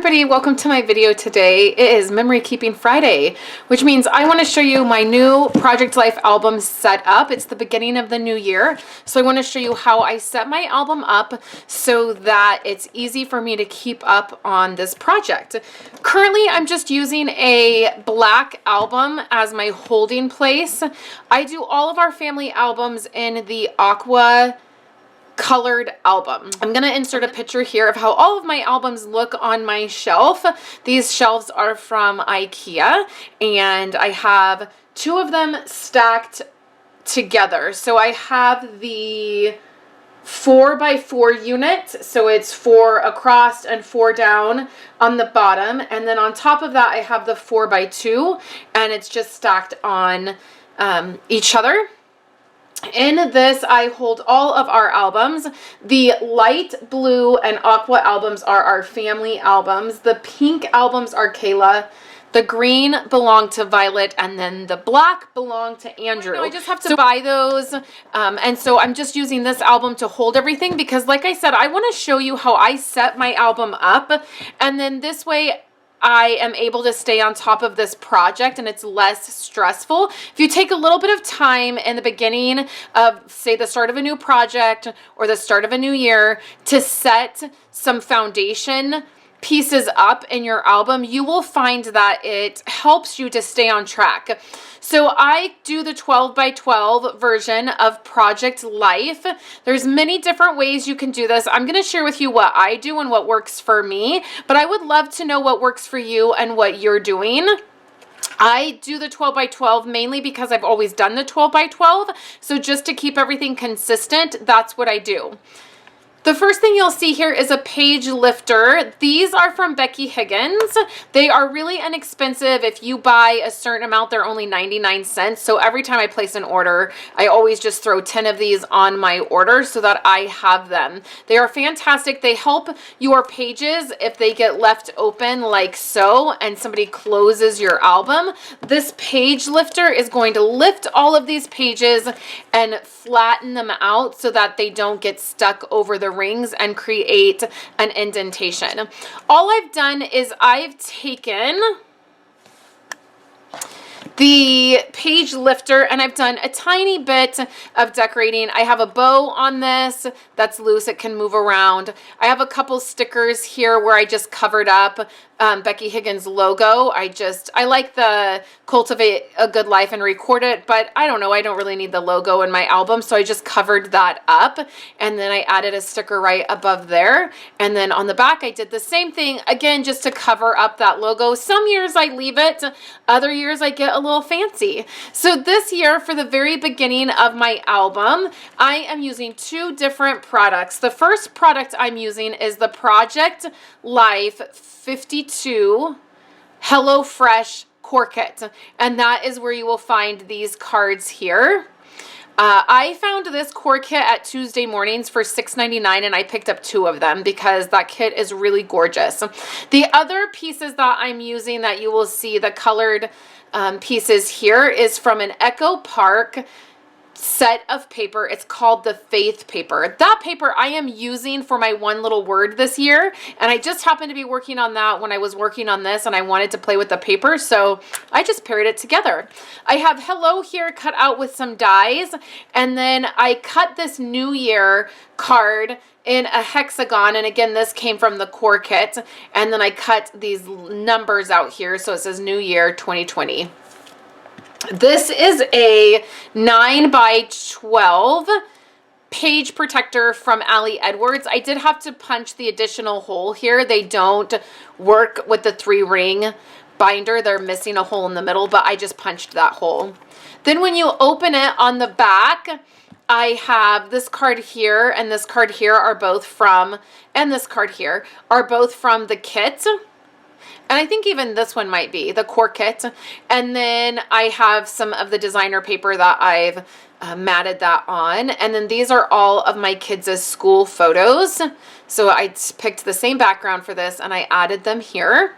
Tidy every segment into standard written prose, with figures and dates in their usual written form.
everybody, welcome to my video today. It is Memory Keeping Friday, which means I want to show you my new Project Life album set up. It's the beginning of the new year, so I want to show you how I set my album up so that it's easy for me to keep up on this project. Currently, I'm just using a black album as my holding place. I do all of our family albums in the aqua colored album. I'm going to insert a picture here of how all of my albums look on my shelf. These shelves are from IKEA and I have two of them stacked together. So I have the 4x4 unit, so it's 4 across and 4 down on the bottom, and then on top of that I have the 4x2 and it's just stacked on each other. In this, I hold all of our albums. The light blue and aqua albums are our family albums. The pink albums are Kayla. The green belong to Violet, and then the black belong to Andrew. I just have to buy those, and so I'm just using this album to hold everything because, like I said, I want to show you how I set my album up, and then this way I am able to stay on top of this project and it's less stressful. If you take a little bit of time in the beginning of, say, the start of a new project or the start of a new year to set some foundation pieces up in your album, you will find that it helps you to stay on track. So I do the 12x12 version of Project Life. There's many different ways you can do this. I'm going to share with you what I do and what works for me, but I would love to know what works for you and what you're doing. I do the 12x12 mainly because I've always done the 12x12. So just to keep everything consistent, that's what I do. The first thing you'll see here is a page lifter. These are from Becky Higgins. They are really inexpensive. If you buy a certain amount, they're only 99 cents. So every time I place an order, I always just throw 10 of these on my order so that I have them. They are fantastic. They help your pages if they get left open like so and somebody closes your album. This page lifter is going to lift all of these pages and flatten them out so that they don't get stuck over the rings and create an indentation. All I've done is I've taken the page lifter and I've done a tiny bit of decorating. I have a bow on this that's loose. It can move around. I have a couple stickers here where I just covered up Becky Higgins logo. I like the Cultivate a Good Life and Record It, but I don't know. I don't really need the logo in my album, so I just covered that up, and then I added a sticker right above there, and then on the back I did the same thing, again, just to cover up that logo. Some years I leave it, other years I get a little fancy. So this year, for the very beginning of my album, I am using two different products. The first product I'm using is the Project Life 52 HelloFresh core kit, and that is where you will find these cards here. I found this core kit at Tuesday Mornings for $6.99 and I picked up 2 of them because that kit is really gorgeous. The other pieces that I'm using that you will see, the colored pieces here, is from an Echo Park set of paper. It's called the Faith paper. That paper I am using for my one little word this year, and I just happened to be working on that when I was working on this and I wanted to play with the paper, so I just paired it together. I have hello here cut out with some dies, and then I cut this New Year card in a hexagon, and again, this came from the core kit, and then I cut these numbers out here so it says New Year 2020. This is a 9x12 page protector from Ali Edwards. I did have to punch the additional hole here. They don't work with the 3-ring binder. They're missing a hole in the middle, but I just punched that hole. Then when you open it on the back, I have this card here and this card here are both from, and this card here are both from the kit. And I think even this one might be the core kit. And then I have some of the designer paper that I've matted that on. And then these are all of my kids' school photos. So I picked the same background for this and I added them here.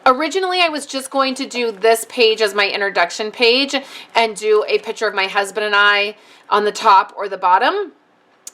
Originally, I was just going to do this page as my introduction page and do a picture of my husband and I on the top or the bottom.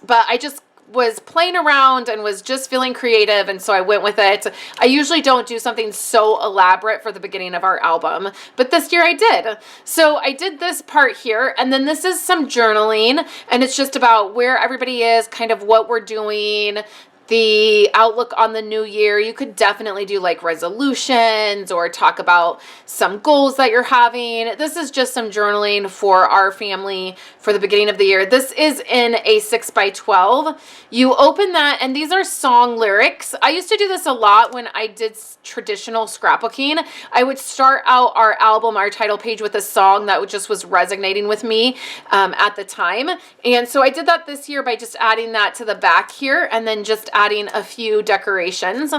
But I just was playing around and was just feeling creative, and so I went with it. I usually don't do something so elaborate for the beginning of our album, but this year I did. So I did this part here, and then this is some journaling, and it's just about where everybody is, kind of what we're doing, the outlook on the new year. You could definitely do like resolutions or talk about some goals that you're having. This is just some journaling for our family for the beginning of the year. This is in a 6x12. You open that, and these are song lyrics. I used to do this a lot when I did traditional scrapbooking. I would start out our album, our title page, with a song that just was resonating with me at the time. And so I did that this year by just adding that to the back here, and then just adding a few decorations.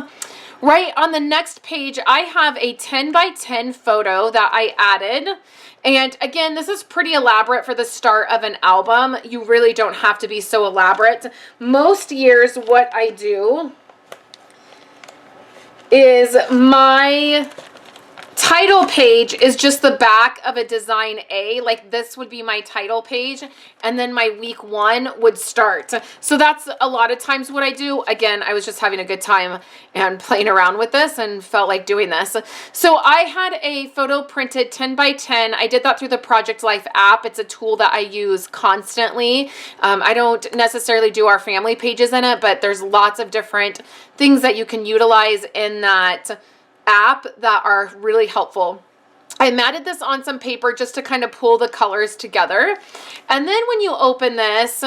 Right on the next page, I have a 10x10 photo that I added. And again, this is pretty elaborate for the start of an album. You really don't have to be so elaborate. Most years, what I do is my title page is just the back of a design A. Like this would be my title page, and then my week 1 would start. So that's a lot of times what I do. Again, I was just having a good time and playing around with this and felt like doing this. So I had a photo printed 10x10. I did that through the Project Life app. It's a tool that I use constantly. I don't necessarily do our family pages in it, but there's lots of different things that you can utilize in that app that are really helpful. I matted this on some paper just to kind of pull the colors together. And then when you open this,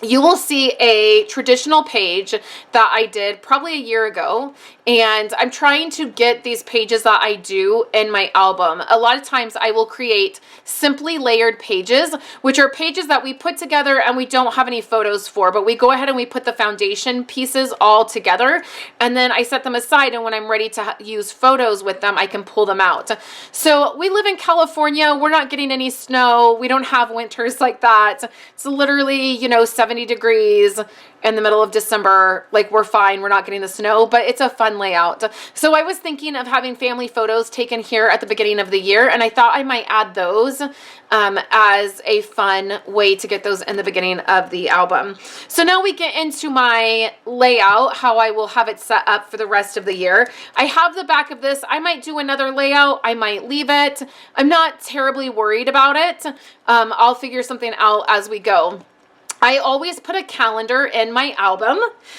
you will see a traditional page that I did probably a year ago, and I'm trying to get these pages that I do in my album. A lot of times I will create simply layered pages, which are pages that we put together and we don't have any photos for, but we go ahead and we put the foundation pieces all together, and then I set them aside, and when I'm ready to use photos with them, I can pull them out. So we live in California. We're not getting any snow. We don't have winters like that. It's literally, you know, 70 degrees in the middle of December. Like, we're fine. We're not getting the snow, but it's a fun layout. So I was thinking of having family photos taken here at the beginning of the year, and I thought I might add those as a fun way to get those in the beginning of the album. So now we get into my layout, how I will have it set up for the rest of the year. I have the back of this. I might do another layout. I might leave it. I'm not terribly worried about it. I'll figure something out as we go. I always put a calendar in my album.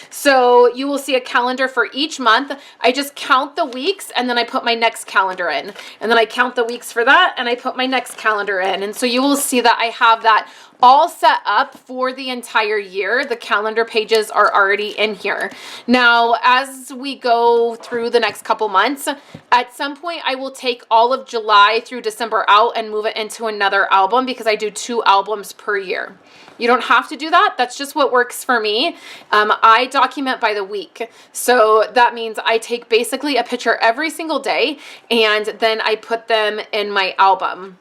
So you will see a calendar for each month. I just count the weeks, and then I put my next calendar in. And then I count the weeks for that, and I put my next calendar in. And so you will see that I have that all set up for the entire year. The calendar pages are already in here. Now, as we go through the next couple months, at some point I will take all of July through December out and move it into another album, because I do 2 albums per year. You don't have to do that. That's just what works for me. I document by the week. So that means I take basically a picture every single day, and then I put them in my album.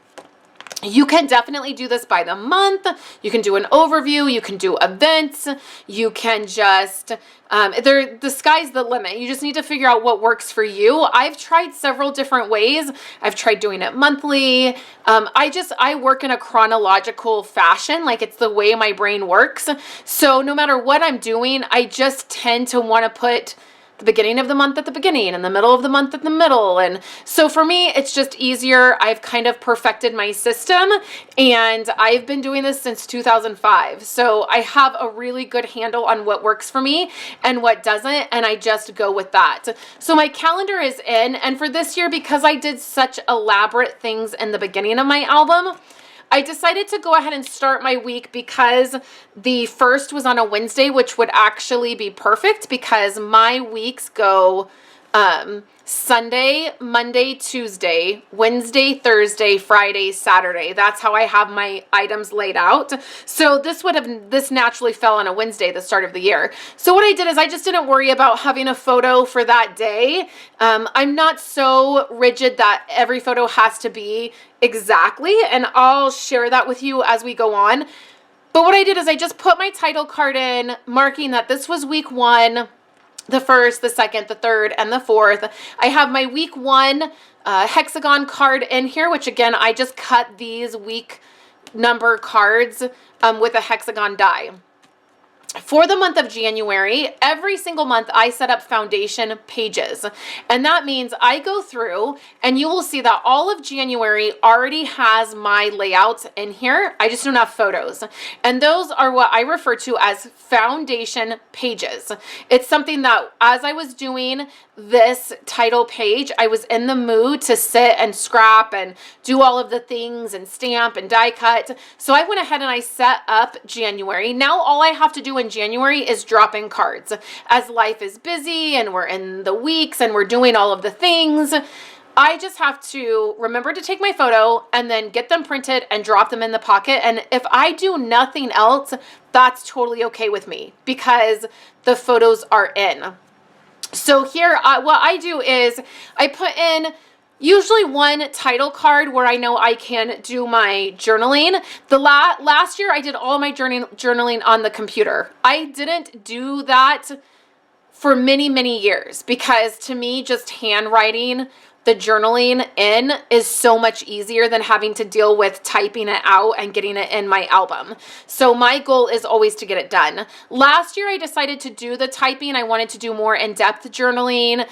You can definitely do this by the month. You can do an overview. You can do events. You can just, the sky's the limit. You just need to figure out what works for you. I've tried several different ways. I've tried doing it monthly. I work in a chronological fashion. Like, it's the way my brain works. So no matter what I'm doing, I just tend to want to put the beginning of the month at the beginning and the middle of the month at the middle. And so for me, it's just easier. I've kind of perfected my system, and I've been doing this since 2005. So I have a really good handle on what works for me and what doesn't, and I just go with that. So my calendar is in, and for this year, because I did such elaborate things in the beginning of my album, I decided to go ahead and start my week, because the 1st was on a Wednesday, which would actually be perfect, because my weeks go Sunday, Monday, Tuesday, Wednesday, Thursday, Friday, Saturday. That's how I have my items laid out. So this naturally fell on a Wednesday, the start of the year. So what I did is I just didn't worry about having a photo for that day. I'm not so rigid that every photo has to be exactly, and I'll share that with you as we go on. But what I did is I just put my title card in, marking that this was week 1, the 1st, the 2nd, the 3rd, and the 4th. I have my week 1 hexagon card in here, which again, I just cut these week number cards with a hexagon die. For the month of January, every single month I set up foundation pages. And that means I go through and you will see that all of January already has my layouts in here. I just don't have photos. And those are what I refer to as foundation pages. It's something that as I was doing this title page, I was in the mood to sit and scrap and do all of the things and stamp and die cut. So I went ahead and I set up January. Now all I have to do in January is drop in cards. As life is busy and we're in the weeks and we're doing all of the things, I just have to remember to take my photo and then get them printed and drop them in the pocket. And if I do nothing else, that's totally okay with me because the photos are in. So here, what I do is I put in usually one title card where I know I can do my journaling. Last year, I did all my journaling on the computer. I didn't do that for many, many years because to me, just handwriting the journaling in is so much easier than having to deal with typing it out and getting it in my album. So my goal is always to get it done. Last year, I decided to do the typing. I wanted to do more in-depth journaling.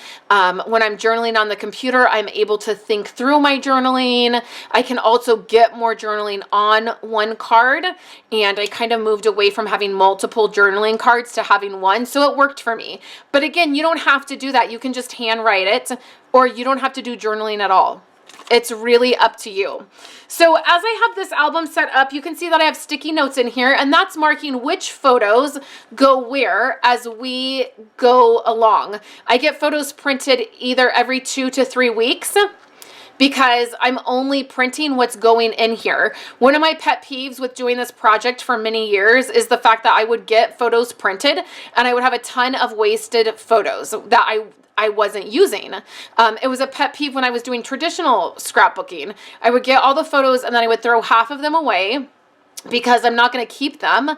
When I'm journaling on the computer, I'm able to think through my journaling. I can also get more journaling on one card. And I kind of moved away from having multiple journaling cards to having one. So it worked for me. But again, you don't have to do that. You can just handwrite it, or you don't have to do journaling at all. It's really up to you. So as I have this album set up, you can see that I have sticky notes in here, and that's marking which photos go where as we go along. I get photos printed either every 2 to 3 weeks because I'm only printing what's going in here. One of my pet peeves with doing this project for many years is the fact that I would get photos printed and I would have a ton of wasted photos that I wasn't using. It was a pet peeve when I was doing traditional scrapbooking. I would get all the photos and then I would throw half of them away because I'm not going to keep them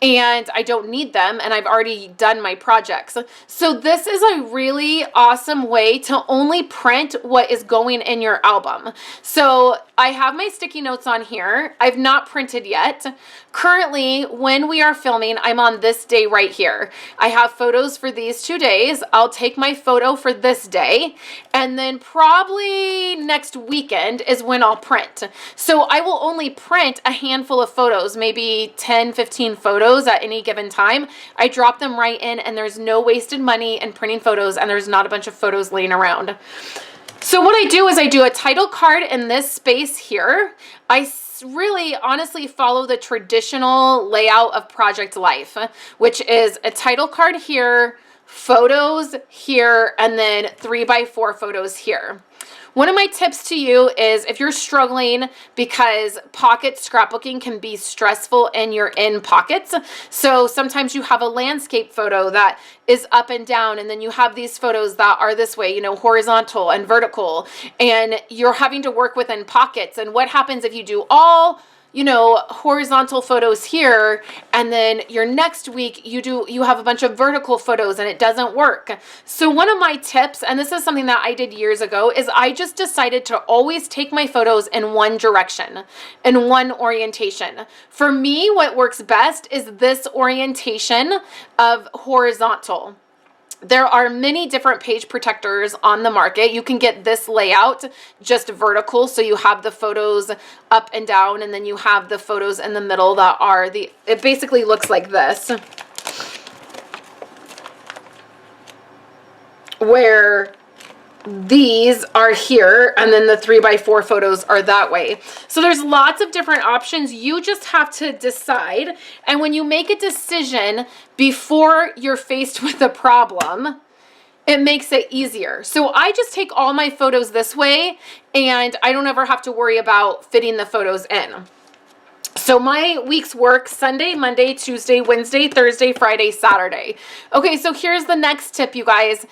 and I don't need them and I've already done my projects. So this is a really awesome way to only print what is going in your album. So I have my sticky notes on here. I've not printed yet. Currently, when we are filming, I'm on this day right here. I have photos for these 2 days. I'll take my photo for this day and then probably next weekend is when I'll print. So I will only print a handful of photos, maybe 10, 15 photos at any given time. I drop them right in and there's no wasted money in printing photos and there's not a bunch of photos laying around. So what I do is I do a title card in this space here. I really honestly follow the traditional layout of Project Life, which is a title card here, photos here, and then 3x4 photos here. One of my tips to you is if you're struggling because pocket scrapbooking can be stressful and you're in pockets. So sometimes you have a landscape photo that is up and down and then you have these photos that are this way, you know, horizontal and vertical, and you're having to work within pockets. And what happens if you do all, you know, horizontal photos here and then your next week you have a bunch of vertical photos and it doesn't work. So one of my tips, and this is something that I did years ago, is I just decided to always take my photos in one direction, in one orientation. For me, what works best is this orientation of horizontal. There are many different page protectors on the market. You can get this layout just vertical, so you have the photos up and down, and then you have the photos in the middle that are it basically looks like this, where these are here and then the 3x4 photos are that way. So there's lots of different options. You just have to decide. And when you make a decision before you're faced with a problem, it makes it easier. So I just take all my photos this way and I don't ever have to worry about fitting the photos in. So my week's work: Sunday, Monday, Tuesday, Wednesday, Thursday, Friday, Saturday. Okay, so here's the next tip, you guys.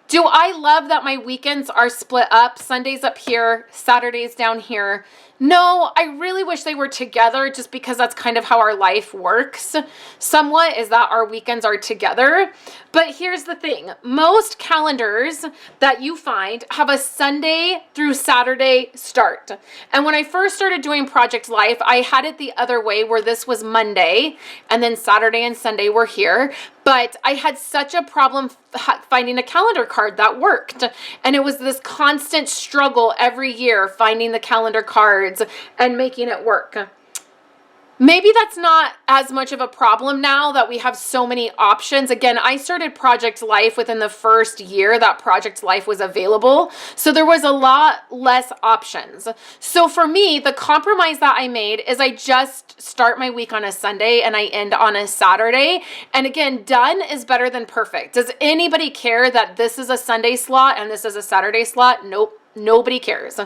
Do I love that my weekends are split up? Sunday's up here, Saturday's down here. No, I really wish they were together just because that's kind of how our life works somewhat, is that our weekends are together. But here's the thing. Most calendars that you find have a Sunday through Saturday start. And when I first started doing Project Life, I had it the other way where this was Monday and then Saturday and Sunday were here. But I had such a problem finding a calendar card that worked. And it was this constant struggle every year finding the calendar cards and making it work. Maybe that's not as much of a problem now that we have so many options. Again, I started Project Life within the first year that Project Life was available. So there was a lot less options. So for me, the compromise that I made is I just start my week on a Sunday and I end on a Saturday. And again, done is better than perfect. Does anybody care that this is a Sunday slot and this is a Saturday slot? Nope. Nobody cares.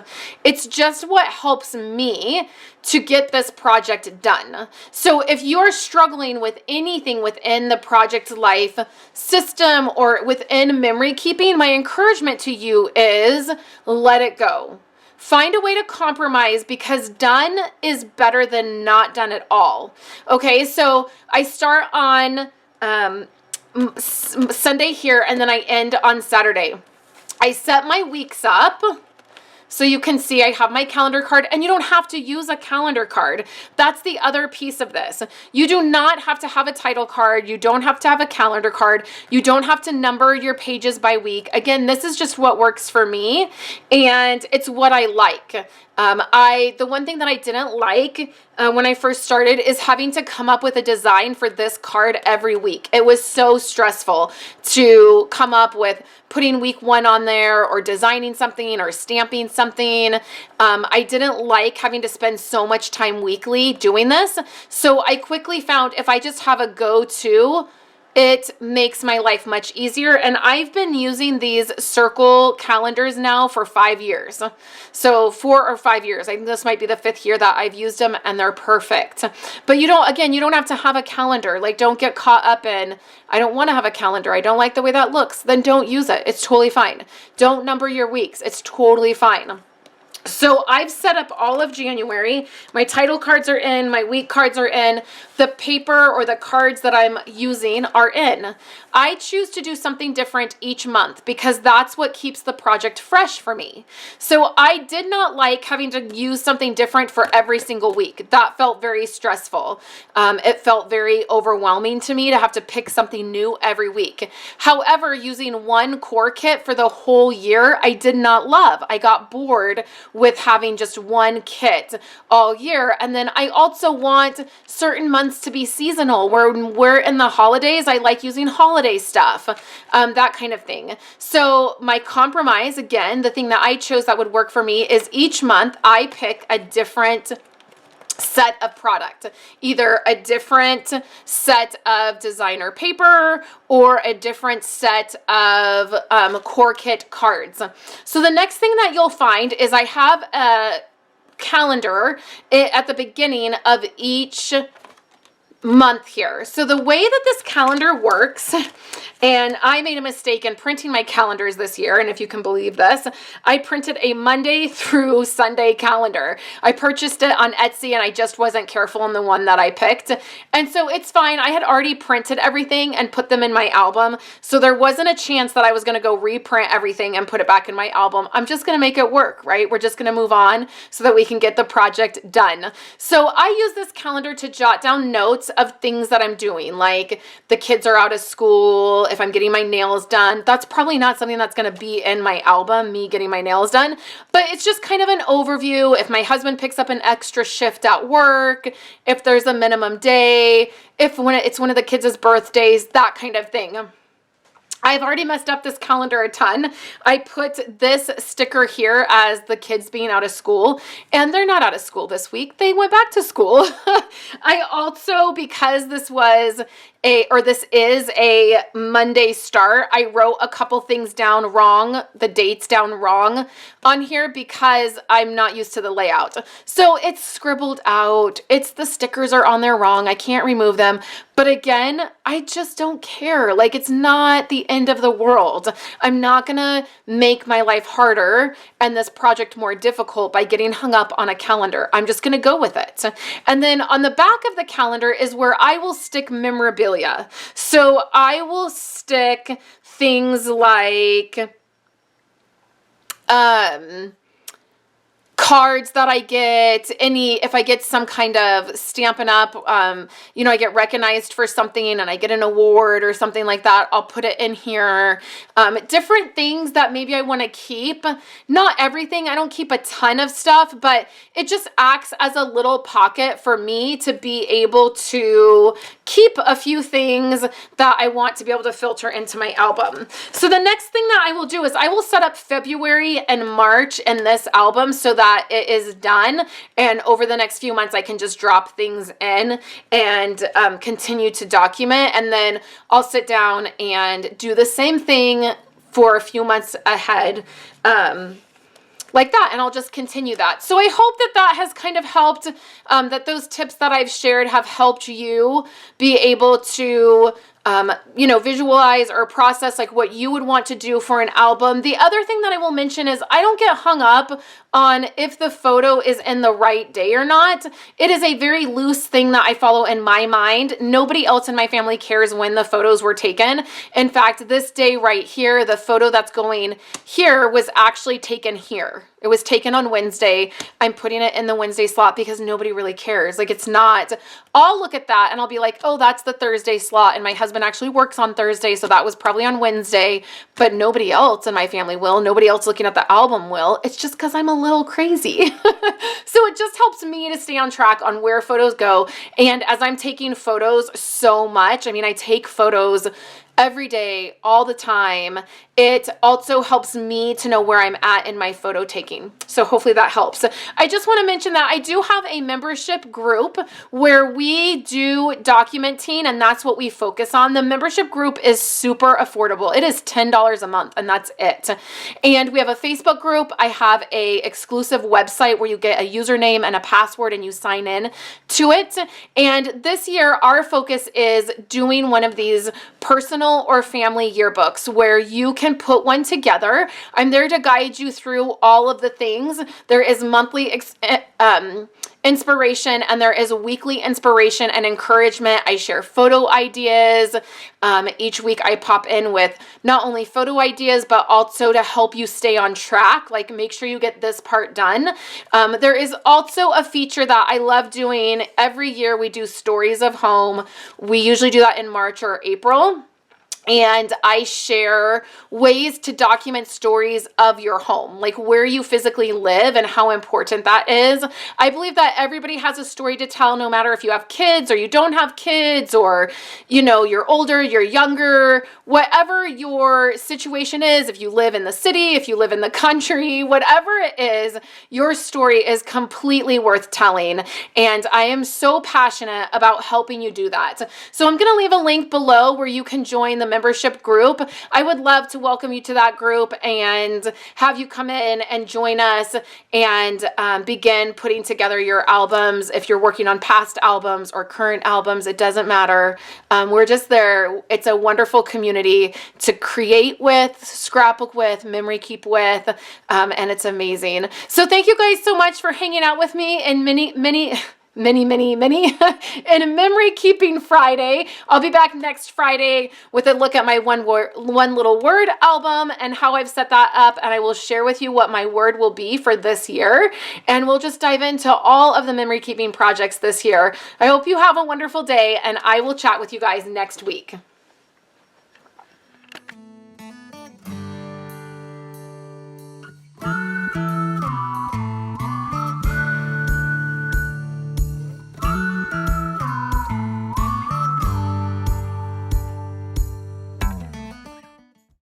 It's just what helps me to get this project done. So if you're struggling with anything within the Project Life system or within memory keeping, my encouragement to you is let it go. Find a way to compromise because done is better than not done at all. Okay, so I start on Sunday here and then I end on Saturday. I set my weeks up so you can see I have my calendar card, and you don't have to use a calendar card. That's the other piece of this. You do not have to have a title card. You don't have to have a calendar card. You don't have to number your pages by week. Again, this is just what works for me, and it's what I like. The one thing that I didn't like when I first started is having to come up with a design for this card every week. It was so stressful to come up with putting week 1 on there or designing something or stamping something. I didn't like having to spend so much time weekly doing this. So I quickly found if I just have a go-to, it makes my life much easier. And I've been using these circle calendars now for 5 years. So 4 or 5 years. I think this might be the 5th year that I've used them and they're perfect. But you don't have to have a calendar. Like, don't get caught up in, I don't want to have a calendar. I don't like the way that looks. Then don't use it. It's totally fine. Don't number your weeks. It's totally fine. So I've set up all of January. My title cards are in, my week cards are in, the paper or the cards that I'm using are in. I choose to do something different each month because that's what keeps the project fresh for me. So I did not like having to use something different for every single week. That felt very stressful. It felt very overwhelming to me to have to pick something new every week. However, using one core kit for the whole year, I did not love. I got bored with having just one kit all year. And then I also want certain months to be seasonal. When we're in the holidays, I like using holiday stuff, that kind of thing. So my compromise, again, the thing that I chose that would work for me is each month I pick a different set of product, either a different set of designer paper or a different set of core kit cards. So the next thing that you'll find is I have a calendar at the beginning of each month here. So the way that this calendar works, and I made a mistake in printing my calendars this year, and if you can believe this, I printed a Monday through Sunday calendar. I purchased it on Etsy and I just wasn't careful in the one that I picked. And so it's fine. I had already printed everything and put them in my album. So there wasn't a chance that I was going to go reprint everything and put it back in my album. I'm just going to make it work, right? We're just going to move on so that we can get the project done. So I use this calendar to jot down notes of things that I'm doing, like the kids are out of school, if I'm getting my nails done. That's probably not something that's going to be in my album, me getting my nails done, but it's just kind of an overview. If my husband picks up an extra shift at work, if there's a minimum day, when it's one of the kids' birthdays, that kind of thing. I've already messed up this calendar a ton. I put this sticker here as the kids being out of school, and they're not out of school this week. They went back to school. I also, because this is a Monday start, I wrote a couple things down wrong, the dates down wrong on here because I'm not used to the layout. So it's scribbled out. The stickers are on there wrong. I can't remove them. But again, I just don't care. Like, it's not the the end of the world. I'm not going to make my life harder and this project more difficult by getting hung up on a calendar. I'm just going to go with it. And then on the back of the calendar is where I will stick memorabilia. So I will stick things like cards that I get, if I get some kind of Stampin' Up, you know, I get recognized for something and I get an award or something like that, I'll put it in here. Different things that maybe I want to keep. Not everything. I don't keep a ton of stuff, but it just acts as a little pocket for me to be able to keep a few things that I want to be able to filter into my album. So the next thing that I will do is I will set up February and March in this album so that it is done, and over the next few months I can just drop things in and continue to document, and then I'll sit down and do the same thing for a few months ahead, like that, and I'll just continue that. So I hope that that has kind of helped, that those tips that I've shared have helped you be able to you know, visualize or process like what you would want to do for an album. The other thing that I will mention is I don't get hung up on if the photo is in the right day or not. It is a very loose thing that I follow in my mind. Nobody else in my family cares when the photos were taken. In fact, this day right here, the photo that's going here was actually taken here. It was taken on Wednesday. I'm putting it in the Wednesday slot because nobody really cares. Like, it's not, I'll look at that and I'll be like, oh, that's the Thursday slot. And my husband actually works on Thursday, so that was probably on Wednesday, but nobody else in my family will. Nobody else looking at the album will. It's just because I'm a little crazy. So it just helps me to stay on track on where photos go. And as I'm taking photos so much, I mean, I take photos every day, all the time. It also helps me to know where I'm at in my photo taking. So hopefully that helps. I just want to mention that I do have a membership group where we do documenting, and that's what we focus on. The membership group is super affordable. It is $10 a month, and that's it. And we have a Facebook group. I have a exclusive website where you get a username and a password and you sign in to it. And this year, our focus is doing one of these personal or family yearbooks where you can put one together. I'm there to guide you through all of the things. There is monthly inspiration, and there is weekly inspiration and encouragement. I share photo ideas. Each week I pop in with not only photo ideas, but also to help you stay on track. Like, make sure you get this part done. There is also a feature that I love doing. Every year we do stories of home. We usually do that in March or April. And I share ways to document stories of your home, like where you physically live and how important that is. I believe that everybody has a story to tell, no matter if you have kids or you don't have kids, or, you know, you're older, you're younger, whatever your situation is. If you live in the city, if you live in the country, whatever it is, your story is completely worth telling. And I am so passionate about helping you do that. So I'm going to leave a link below where you can join the membership group. I would love to welcome you to that group and have you come in and join us and begin putting together your albums. If you're working on past albums or current albums, it doesn't matter. We're just there. It's a wonderful community to create with, scrapbook with, memory keep with, and it's amazing. So thank you guys so much for hanging out with me in many in Memory Keeping Friday. I'll be back next Friday with a look at my one little word album and how I've set that up, and I will share with you what my word will be for this year, and we'll just dive into all of the memory keeping projects this year. I hope you have a wonderful day, and I will chat with you guys next week.